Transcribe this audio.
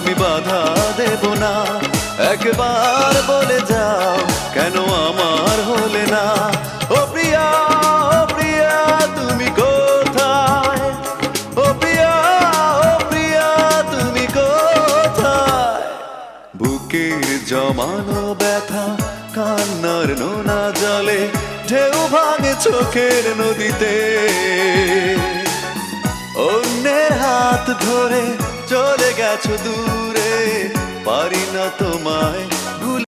আমি বাধা দেব না। একবার বলে যাও কেন আমার হলে না। ও প্রিয়া, ও প্রিয়া তুমি কোথায়? ও প্রিয়া, ও প্রিয়া তুমি কোথায়? বুকের জমানো ব্যথা কান্নার নোনা জলে ঢেউ ভাঙে চোখের নদীতে। অন্যের হাত ধরে চলে গেছো দূরে, পারি না তোমায়